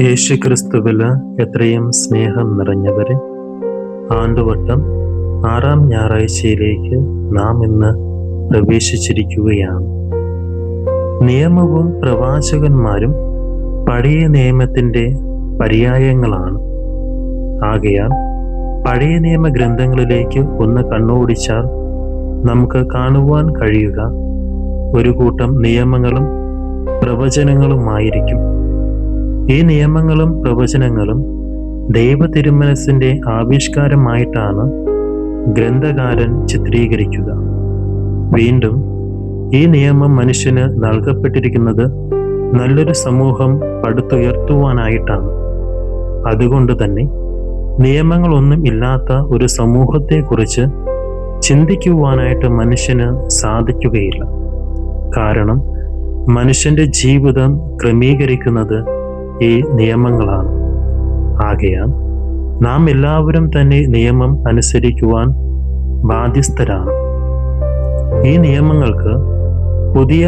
യേശുക്രിസ്തുവില് എത്രയും സ്നേഹം നിറഞ്ഞവരെ, ആണ്ടുവട്ടം 6-ാം ഞായറാഴ്ചയിലേക്ക് നാം ഇന്ന് പ്രവേശിച്ചിരിക്കുകയാണ്. നിയമവും പ്രവാചകന്മാരും പഴയ നിയമത്തിൻ്റെ പര്യായങ്ങളാണ്. ആകയാൽ പഴയ നിയമ ഗ്രന്ഥങ്ങളിലേക്ക് ഒന്ന് കണ്ണോടിച്ചാൽ നമുക്ക് കാണുവാൻ കഴിയുക ഒരു കൂട്ടം നിയമങ്ങളും പ്രവചനങ്ങളുമായിരിക്കും. ഈ നിയമങ്ങളും പ്രവചനങ്ങളും ദൈവ തിരുമനസ്സിൻ്റെ ആവിഷ്കാരമായിട്ടാണ് ഗ്രന്ഥകാരൻ ചിത്രീകരിക്കുക. വീണ്ടും ഈ നിയമം മനുഷ്യന് നൽകപ്പെട്ടിരിക്കുന്നത് നല്ലൊരു സമൂഹം പടുത്തുയർത്തുവാനായിട്ടാണ്. അതുകൊണ്ട് തന്നെ നിയമങ്ങളൊന്നും ഇല്ലാത്ത ഒരു സമൂഹത്തെക്കുറിച്ച് ചിന്തിക്കുവാനായിട്ട് മനുഷ്യന് സാധിക്കുകയില്ല. കാരണം മനുഷ്യൻ്റെ ജീവിതം ക്രമീകരിക്കുന്നത് ഈ നിയമങ്ങളാണ്. ആകയാൽ നാം എല്ലാവരും തന്നെ നിയമം അനുസരിക്കുവാൻ ബാധ്യസ്ഥരാണ്. ഈ നിയമങ്ങൾക്ക് പുതിയ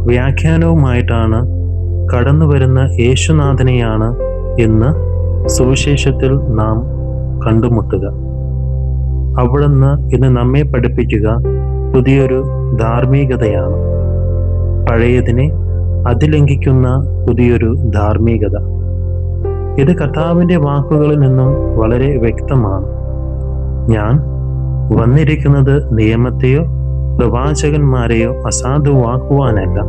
വ്യാഖ്യാനവുമായിട്ടാണ് കടന്നു വരുന്ന യേശുനാഥനെയാണ് ഇന്ന് സുവിശേഷത്തിൽ നാം കണ്ടുമുട്ടുക. അവിടുന്ന് ഇന്ന് നമ്മെ പഠിപ്പിക്കുക പുതിയൊരു ധാർമ്മികതയാണ്. പഴയതിനെ അതിലംഘിക്കുന്ന പുതിയൊരു ധാർമ്മികത. ഇത് കർത്താവിൻ്റെ വാക്കുകളിൽ നിന്നും വളരെ വ്യക്തമാണ്. ഞാൻ വന്നിരിക്കുന്നത് നിയമത്തെയോ പ്രവാചകന്മാരെയോ അസാധുവാക്കുവാനല്ല,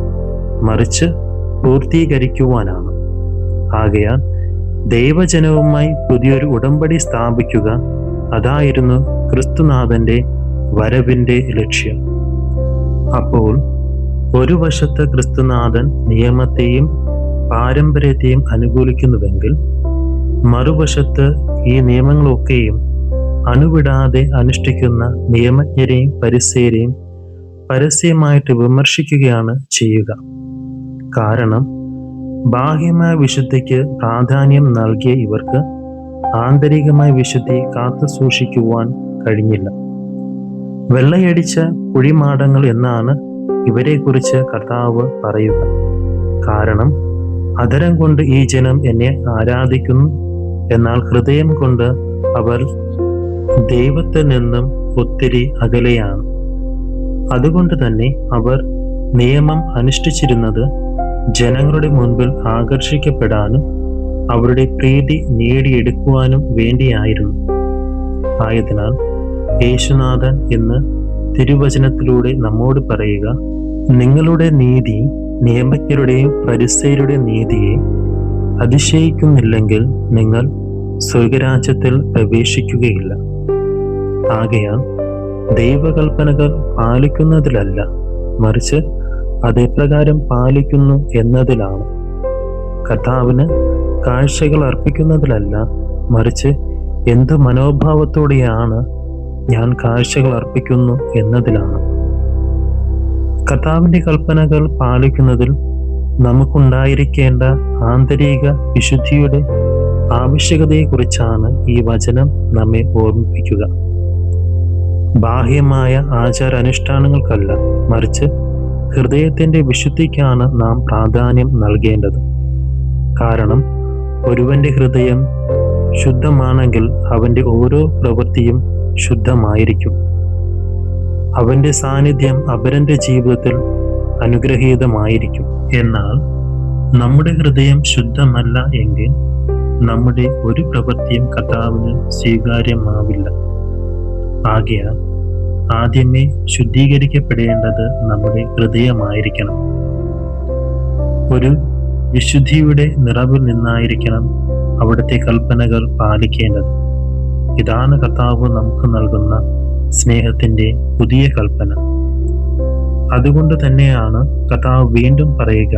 മറിച്ച് പൂർത്തീകരിക്കുവാനാണ്. ആകയാൽ ദൈവജനവുമായി പുതിയൊരു ഉടമ്പടി സ്ഥാപിക്കുക, അതായിരുന്നു ക്രിസ്തുനാഥൻ്റെ വരവിൻ്റെ ലക്ഷ്യം. അപ്പോൾ ഒരു വശത്ത് ക്രിസ്തുനാഥൻ നിയമത്തെയും പാരമ്പര്യത്തെയും അനുകൂലിക്കുന്നുവെങ്കിൽ, മറുവശത്ത് ഈ നിയമങ്ങളൊക്കെയും അണുവിടാതെ അനുഷ്ഠിക്കുന്ന നിയമജ്ഞരെയും പരിസേരെയും പരസ്യമായിട്ട് വിമർശിക്കുകയാണ് ചെയ്യുക. കാരണം ബാഹ്യമായ വിശുദ്ധിക്ക് പ്രാധാന്യം നൽകിയ ഇവർക്ക് ആന്തരികമായ വിശുദ്ധി കാത്തു സൂക്ഷിക്കുവാൻ കഴിഞ്ഞില്ല. വെള്ളയടിച്ച കുഴിമാടങ്ങൾ എന്നാണ് ഇവരെക്കുറിച്ച് കർത്താവ് പറയുക. കാരണം അധരം കൊണ്ട് ഈ ജനം എന്നെ ആരാധിക്കുന്നു, എന്നാൽ ഹൃദയം കൊണ്ട് അവർ ദൈവത്തിൽ നിന്നും ഒത്തിരി അകലെയാണ്. അതുകൊണ്ട് തന്നെ അവർ നിയമം അനുഷ്ഠിച്ചിരുന്നത് ജനങ്ങളുടെ മുൻപിൽ ആകർഷിക്കപ്പെടാനും അവരുടെ പ്രീതി നേടിയെടുക്കുവാനും വേണ്ടിയായിരുന്നു. ആയതിനാൽ യേശുനാഥൻ ഇന്ന് തിരുവചനത്തിലൂടെ നമ്മോട് പറയുക, നിങ്ങളുടെ നീതി നിയമജ്ഞരുടെയും പരിസേയരുടെയും നീതിയെ അതിശയിക്കുന്നില്ലെങ്കിൽ നിങ്ങൾ സ്വർഗരാജ്യത്തിൽ പ്രവേശിക്കുകയില്ല. ആകയാൽ ദൈവകൽപ്പനകൾ പാലിക്കുന്നതിലല്ല, മറിച്ച് അതേപ്രകാരം പാലിക്കുന്നു എന്നതിലാണ്. കർത്താവിന് കാഴ്ചകൾ അർപ്പിക്കുന്നതിലല്ല, മറിച്ച് എന്ത് മനോഭാവത്തോടെയാണ് ഞാൻ കാഴ്ചകൾ അർപ്പിക്കുന്നു എന്നതിലാണ്. കർത്താവിൻ്റെ കൽപ്പനകൾ പാലിക്കുന്നതിൽ നമുക്കുണ്ടായിരിക്കേണ്ട ആന്തരിക വിശുദ്ധിയുടെ ആവശ്യകതയെക്കുറിച്ചാണ് ഈ വചനം നമ്മെ ഓർമ്മിപ്പിക്കുക. ബാഹ്യമായ ആചാരാനുഷ്ഠാനങ്ങൾക്കല്ല, മറിച്ച് ഹൃദയത്തിൻ്റെ വിശുദ്ധിക്കാണ് നാം പ്രാധാന്യം നൽകേണ്ടത്. കാരണം ഒരുവന്റെ ഹൃദയം ശുദ്ധമാണെങ്കിൽ അവൻ്റെ ഓരോ പ്രവൃത്തിയും ശുദ്ധമായിരിക്കും. അവൻ്റെ സാന്നിധ്യം അപരന്റെ ജീവിതത്തിൽ അനുഗ്രഹീതമായിരിക്കും. എന്നാൽ നമ്മുടെ ഹൃദയം ശുദ്ധമല്ല എങ്കിൽ നമ്മുടെ ഒരു പ്രവൃത്തിയും കർത്താവിന് സ്വീകാര്യമാവില്ല. ആകയാൽ ആദ്യമേ ശുദ്ധീകരിക്കപ്പെടേണ്ടത് നമ്മുടെ ഹൃദയമായിരിക്കണം. ഒരു വിശുദ്ധിയുടെ നിറവിൽ നിന്നായിരിക്കണം അവിടുത്തെ കൽപ്പനകൾ പാലിക്കേണ്ടത്. ഇതാണ് കർത്താവ് നമുക്ക് നൽകുന്ന സ്നേഹത്തിൻ്റെ പുതിയ കൽപ്പന. അതുകൊണ്ട് തന്നെയാണ് കർത്താവ് വീണ്ടും പറയുക,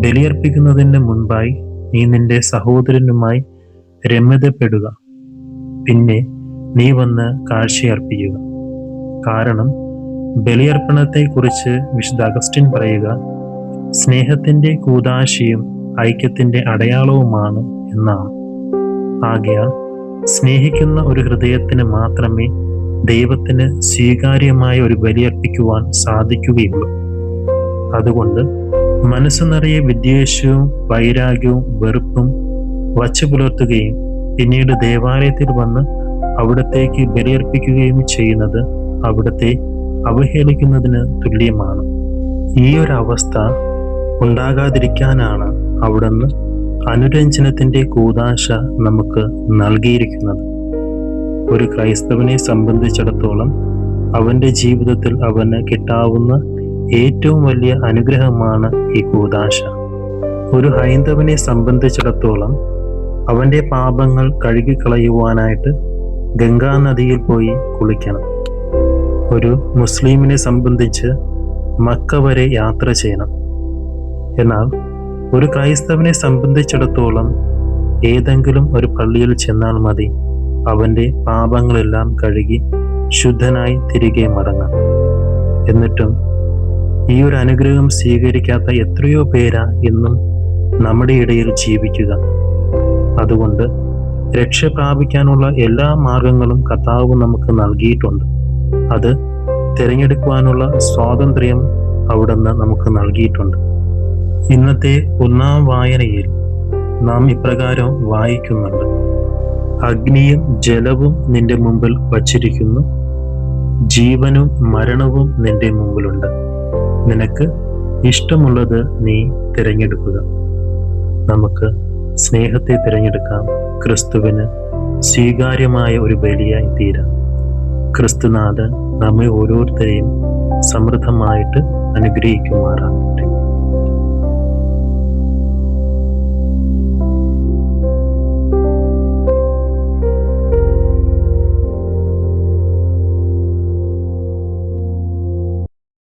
ബലിയർപ്പിക്കുന്നതിന് മുൻപായി നീ നിന്റെ സഹോദരനുമായി രമ്യതപ്പെടുക, പിന്നെ നീ വന്ന് കാഴ്ചയർപ്പിക്കുക. കാരണം ബലിയർപ്പണത്തെക്കുറിച്ച് വിശുദ്ധ അഗസ്റ്റിൻ പറയുക, സ്നേഹത്തിൻ്റെ കൂദാശയും ഐക്യത്തിൻ്റെ അടയാളവുമാണ് എന്നാണ്. ആകയാൽ സ്നേഹിക്കുന്ന ഒരു ഹൃദയത്തിന് മാത്രമേ ദൈവത്തിന് സ്വീകാര്യമായ ഒരു ബലിയർപ്പിക്കുവാൻ സാധിക്കുകയുള്ളൂ. അതുകൊണ്ട് മനസ്സ് നിറയെ വിദ്വേഷവും വൈരാഗ്യവും വെറുപ്പും വച്ചു പുലർത്തുകയും പിന്നീട് ദേവാലയത്തിൽ വന്ന് അവിടത്തേക്ക് ബലിയർപ്പിക്കുകയും ചെയ്യുന്നത് അവിടത്തെ അവഹേളിക്കുന്നതിന് തുല്യമാണ്. ഈ ഒരു അവസ്ഥ ഉണ്ടാകാതിരിക്കാനാണ് അവിടുന്ന് അനുരഞ്ജനത്തിന്റെ കൂദാശ നമുക്ക് നൽകിയിരിക്കുന്നത്. ഒരു ക്രൈസ്തവനെ സംബന്ധിച്ചിടത്തോളം അവന്റെ ജീവിതത്തിൽ അവന് കിട്ടാവുന്ന ഏറ്റവും വലിയ അനുഗ്രഹമാണ് ഈ കൂദാശ. ഒരു ഹൈന്ദവനെ സംബന്ധിച്ചിടത്തോളം അവന്റെ പാപങ്ങൾ കഴുകിക്കളയുവാനായിട്ട് ഗംഗാനദിയിൽ പോയി കുളിക്കണം. ഒരു മുസ്ലിമിനെ സംബന്ധിച്ച് മക്ക വരെ യാത്ര ചെയ്യണം. എന്നാൽ ഒരു ക്രൈസ്തവനെ സംബന്ധിച്ചിടത്തോളം ഏതെങ്കിലും ഒരു പള്ളിയിൽ ചെന്നാൽ മതി അവന്റെ പാപങ്ങളെല്ലാം കഴുകി ശുദ്ധനായി തിരികെ മടങ്ങാം. എന്നിട്ടും ഈ ഒരു അനുഗ്രഹം സ്വീകരിക്കാത്ത എത്രയോ പേരാ ഇന്നും നമ്മുടെ ഇടയിൽ ജീവിക്കുക. അതുകൊണ്ട് രക്ഷ പ്രാപിക്കാനുള്ള എല്ലാ മാർഗങ്ങളും കർത്താവ് നമുക്ക് നൽകിയിട്ടുണ്ട്. അത് തിരഞ്ഞെടുക്കുവാനുള്ള സ്വാതന്ത്ര്യം അവിടുന്ന് നമുക്ക് നൽകിയിട്ടുണ്ട്. ഇന്നത്തെ ഒന്നാം വായനയിൽ നാം ഇപ്രകാരം വായിക്കുന്നുണ്ട്: അഗ്നിയും ജലവും നിന്റെ മുമ്പിൽ വച്ചിരിക്കുന്നു, ജീവനും മരണവും നിന്റെ മുമ്പിലുണ്ട്. നിനക്ക് ഇഷ്ടമുള്ളത് നീ തിരഞ്ഞെടുക്കുക. നമുക്ക് സ്നേഹത്തെ തിരഞ്ഞെടുക്കാം. ക്രിസ്തുവിന് സ്വീകാര്യമായ ഒരു ബലിയായി തീരാം. ക്രിസ്തുനാഥൻ നമ്മെ ഓരോരുത്തരെയും സമൃദ്ധമായിട്ട് അനുഗ്രഹിക്കുമാറാകട്ടെ.